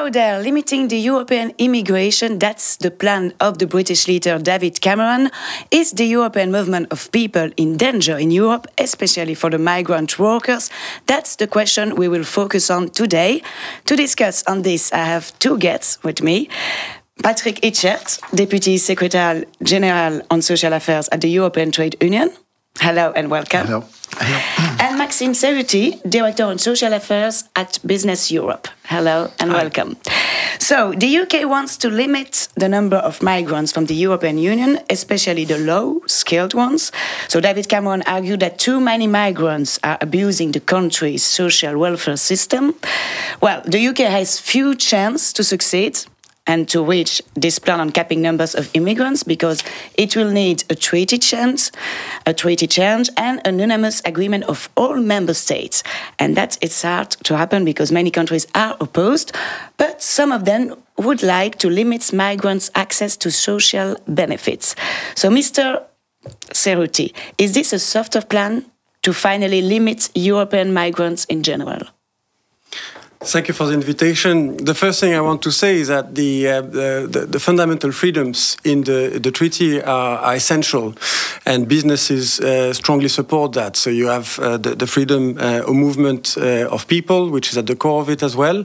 So they're limiting the European immigration. That's the plan of the British leader David Cameron. Is the European movement of people in danger in Europe, especially for the migrant workers? That's the question we will focus on today. To discuss on this, I have two guests with me. Patrick Itschert, Deputy Secretary General on Social Affairs at the European Trade Union. Hello and welcome. Hello. Hello. And Maxime Cerutti, Director on Social Affairs at Business Europe. Hello and welcome. So, the UK wants to limit the number of migrants from the European Union, especially the low-skilled ones. So, David Cameron argued that too many migrants are abusing the country's social welfare system. Well, the UK has few chances to succeed and to reach this plan on capping numbers of immigrants, because it will need a treaty change and an unanimous agreement of all member states. And that it's hard to happen because many countries are opposed, but some of them would like to limit migrants' access to social benefits. So, Mr. Cerutti, is this a softer plan to finally limit European migrants in general? Thank you for the invitation. The first thing I want to say is that the fundamental freedoms in the treaty are essential, and businesses strongly support that. So you have the freedom of movement of people, which is at the core of it as well.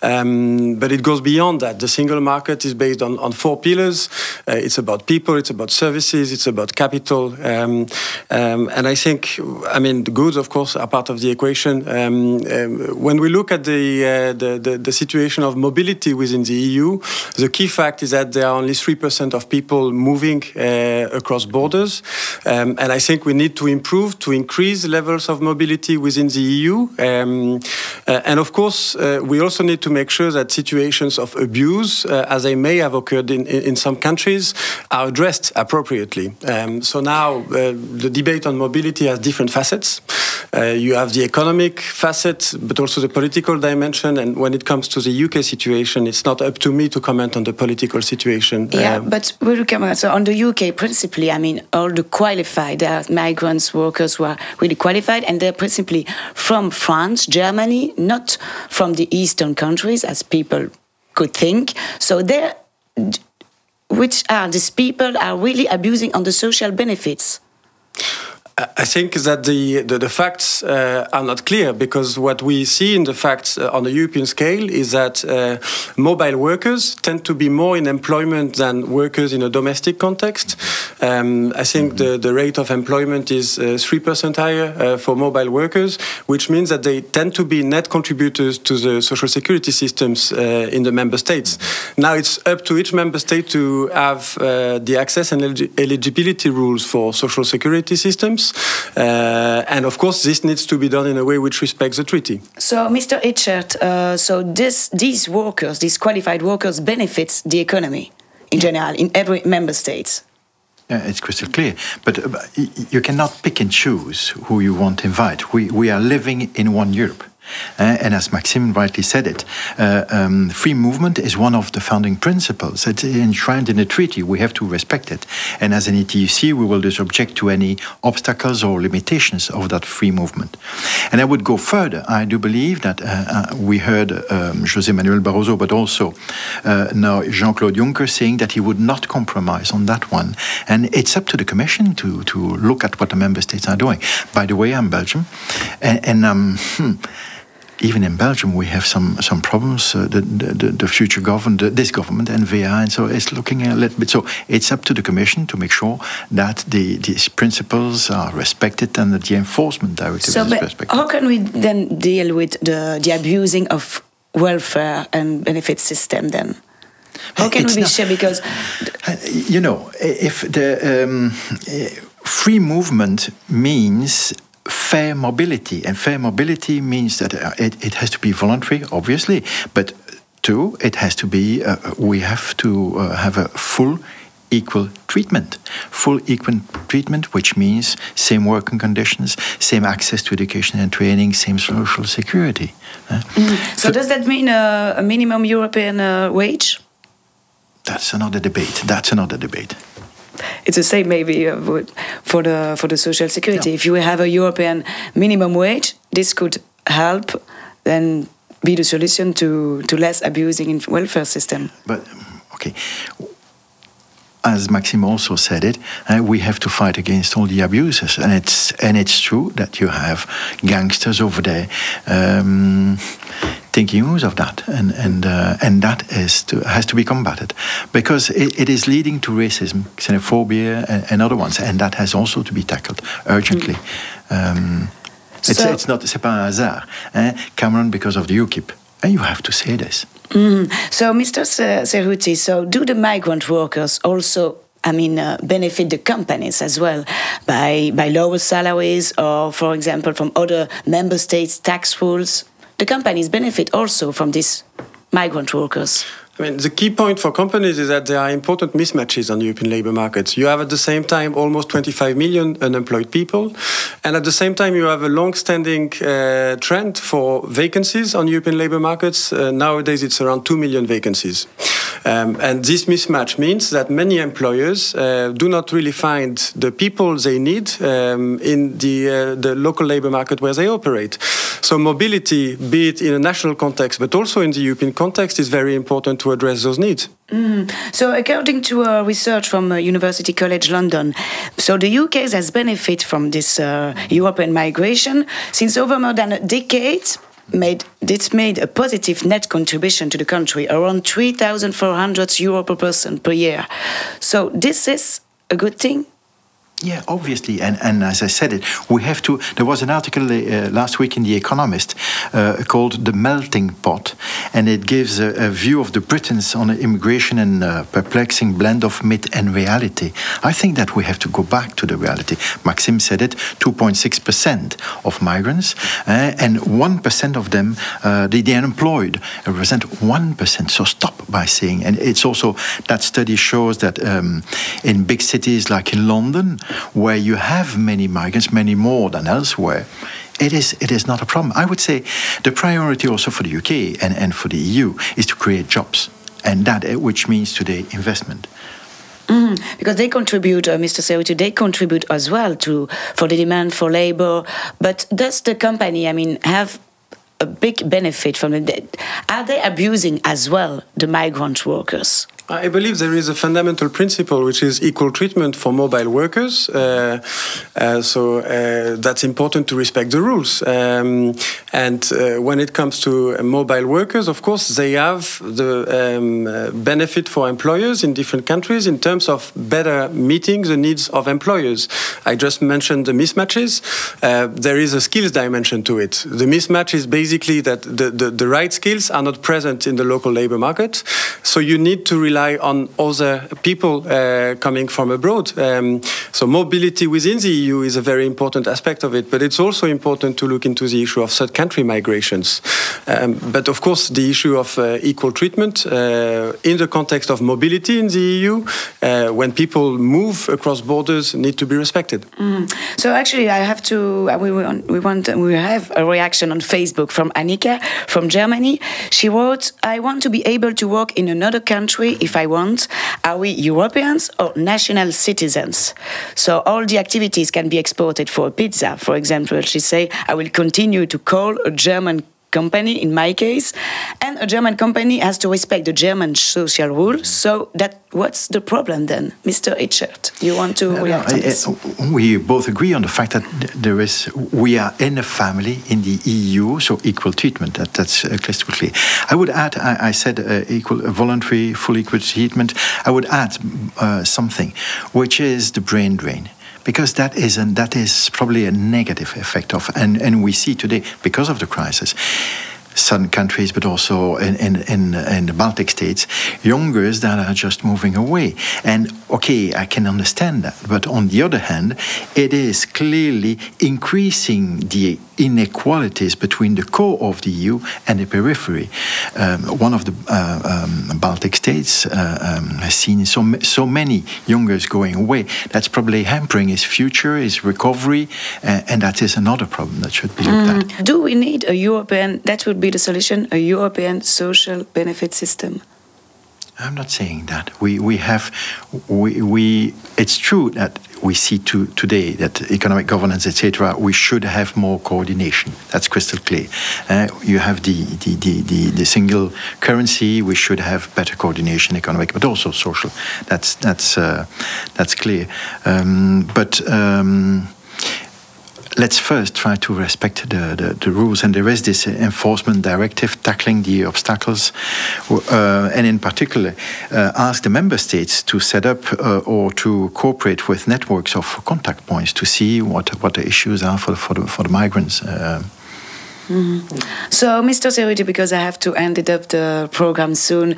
But it goes beyond that. The single market is based on four pillars. It's about people, it's about services, it's about capital. And I think, the goods, of course, are part of the equation. When we look at the situation of mobility within the EU, the key fact is that there are only 3% of people moving across borders. And I think we need to improve, to increase levels of mobility within the EU. And of course, we also need to make sure that situations of abuse, as they may have occurred in some countries, are addressed appropriately. So now the debate on mobility has different facets. You have the economic facet, but also the political dimension. And when it comes to the UK situation, it's not up to me to comment on the political situation. Yeah, but we'll come on. So on the UK, principally, all the qualified, there are migrants, workers who are really qualified, and they're principally from France, Germany, not from the Eastern countries, as people could think. So which are these people are really abusing on the social benefits? I think that the facts are not clear, because what we see in the facts on the European scale is that mobile workers tend to be more in employment than workers in a domestic context. I think the rate of employment is 3% higher for mobile workers, which means that they tend to be net contributors to the social security systems in the member states. Now it's up to each member state to have the access and eligibility rules for social security systems. And of course, this needs to be done in a way which respects the treaty. So, Mr. Itschert, these workers, these qualified workers, benefits the economy in general in every member state. Yeah, it's crystal clear. But you cannot pick and choose who you want to invite. We are living in one Europe. And as Maxime rightly said it, free movement is one of the founding principles. It's enshrined in the treaty. We have to respect it. And as an ETUC, we will just object to any obstacles or limitations of that free movement. And I would go further. I do believe that we heard José Manuel Barroso, but also now Jean-Claude Juncker saying that he would not compromise on that one. And it's up to the Commission to look at what the member states are doing. By the way, I'm Belgium, even in Belgium, we have some problems. The future government, this government, N-VA, and so it's looking a little bit. So it's up to the Commission to make sure that these principles are respected and that the enforcement directive is respected. How can we then deal with the abusing of welfare and benefit system then? How can we be sure? Because if the free movement means fair mobility, and fair mobility means that it has to be voluntary, obviously, but two, it has to be, we have to have a full equal treatment. Full equal treatment, which means same working conditions, same access to education and training, same social security. So does that mean a minimum European wage? That's another debate. It's the same maybe for the social security. Yeah. If you have a European minimum wage, this could help then be the solution to less abusing in welfare system. But, okay. As Maxime also said it, we have to fight against all the abuses, and it's true that you have gangsters over there taking use of that, and that has to be combated, because it is leading to racism, xenophobia, and other ones, and that has also to be tackled urgently. C'est pas un hasard, Cameron, because of the UKIP, and you have to say this. So, Mr. Cerutti, so do the migrant workers also, benefit the companies as well by lower salaries, or, for example, from other member states' tax rules? The companies benefit also from these migrant workers. The key point for companies is that there are important mismatches on the European labour markets. You have at the same time almost 25 million unemployed people, and at the same time you have a long-standing trend for vacancies on European labour markets. Nowadays it's around 2 million vacancies. And this mismatch means that many employers do not really find the people they need in the local labour market where they operate. So mobility, be it in a national context but also in the European context, is very important to address those needs. So according to research from University College London, so the UK has benefited from this European migration since over more than a decade. It's made a positive net contribution to the country, around €3,400 per person per year. So this is a good thing? Yeah, obviously, and as I said it, we have to. There was an article last week in The Economist called "The Melting Pot," and it gives a view of the Britons on immigration and a perplexing blend of myth and reality. I think that we have to go back to the reality. Maxime said it: 2.6% of migrants, and 1% of them, the unemployed, represent 1%. So stop by saying, and it's also that study shows that in big cities like in London, where you have many migrants, many more than elsewhere, it is not a problem. I would say the priority also for the UK and for the EU is to create jobs, and that which means today investment. Because they contribute, Mr. Cerutti, they contribute as well for the demand for labour. But does the company, have a big benefit from it? Are they abusing as well the migrant workers? I believe there is a fundamental principle which is equal treatment for mobile workers. So that's important to respect the rules. And when it comes to mobile workers, of course, they have the benefit for employers in different countries in terms of better meeting the needs of employers. I just mentioned the mismatches. There is a skills dimension to it. The mismatch is basically that the right skills are not present in the local labor market. So you need to rely on other people coming from abroad. So mobility within the EU is a very important aspect of it, but it's also important to look into the issue of third country migrations. But of course, the issue of equal treatment in the context of mobility in the EU, when people move across borders, need to be respected. So actually, I have to. We have a reaction on Facebook from Annika from Germany. She wrote, "I want to be able to work in another country if I want. Are we Europeans or national citizens? So all the activities can be exported for a pizza, for example." She say, "I will continue to call a German company in my case, and a German company has to respect the German social rules." So what's the problem then, Mr. Itschert? You want to react on this? We both agree on the fact that we are in a family in the EU, so equal treatment. That's crystal clear. I would add, I said voluntary, full equal treatment. I would add something, which is the brain drain. Because that is probably a negative effect of, and we see today, because of the crisis, southern countries, but also in the Baltic states, youngers that are just moving away. And okay, I can understand that. But on the other hand, it is clearly increasing the inequalities between the core of the EU and the periphery. One of the Baltic states has seen so many youngers going away. That's probably hampering his future, his recovery, and that is another problem that should be looked at. Do we need a European, that would be the solution, a European social benefit system? I'm not saying that. It's true that we see today that economic governance, etc., we should have more coordination. That's crystal clear. You have the single currency. We should have better coordination, economic, but also social. That's clear. Let's first try to respect the rules, and there is this enforcement directive tackling the obstacles, and in particular ask the member states to set up or to cooperate with networks of contact points to see what the issues are for the migrants. So, Mr. Cerutti, because I have to end up the program soon,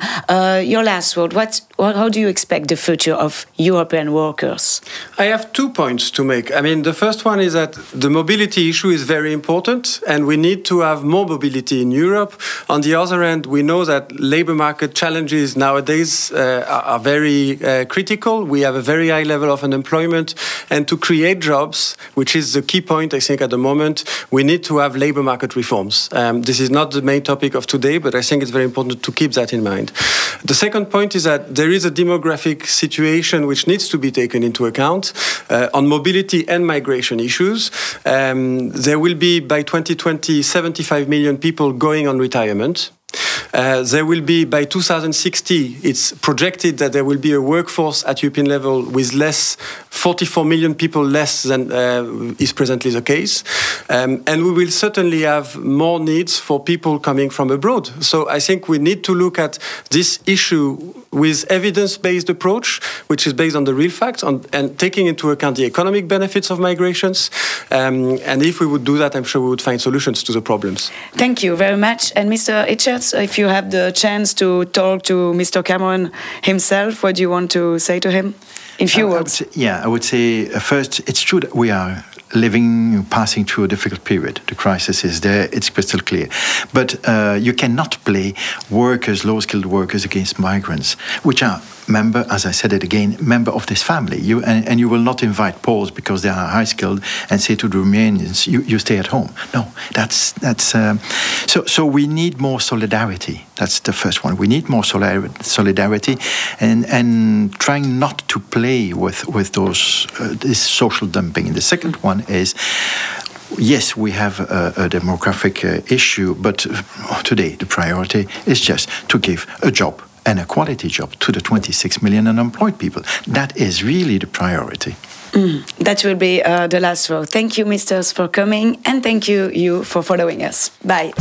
your last word. How do you expect the future of European workers? I have 2 points to make. I mean, the first one is that the mobility issue is very important, and we need to have more mobility in Europe. On the other hand, we know that labor market challenges nowadays are very critical. We have a very high level of unemployment, and to create jobs, which is the key point, I think, at the moment, we need to have labor market reforms. This is not the main topic of today, but I think it's very important to keep that in mind. The second point is that there is a demographic situation which needs to be taken into account on mobility and migration issues. There will be, by 2020, 75 million people going on retirement. There will be, by 2060, it's projected that there will be a workforce at European level with 44 million people less than is presently the case. And we will certainly have more needs for people coming from abroad. So I think we need to look at this issue with evidence-based approach, which is based on the real facts and taking into account the economic benefits of migrations. And if we would do that, I'm sure we would find solutions to the problems. Thank you very much. And Mr. Itschert, if you have the chance to talk to Mr. Cameron himself, what do you want to say to him? In few words. I would say first, it's true that we are passing through a difficult period. The crisis is there, it's crystal clear. But you cannot play low-skilled workers against migrants, which are as I said it again, member of this family. And you will not invite Poles because they are high-skilled and say to the Romanians, you stay at home. No, so we need more solidarity. That's the first one. We need more solidarity and trying not to play with this social dumping. And the second one is, yes, we have a demographic issue, but today the priority is just to give a job and a quality job to the 26 million unemployed people. That is really the priority. That will be the last row. Thank you, misters, for coming, and thank you for following us. Bye.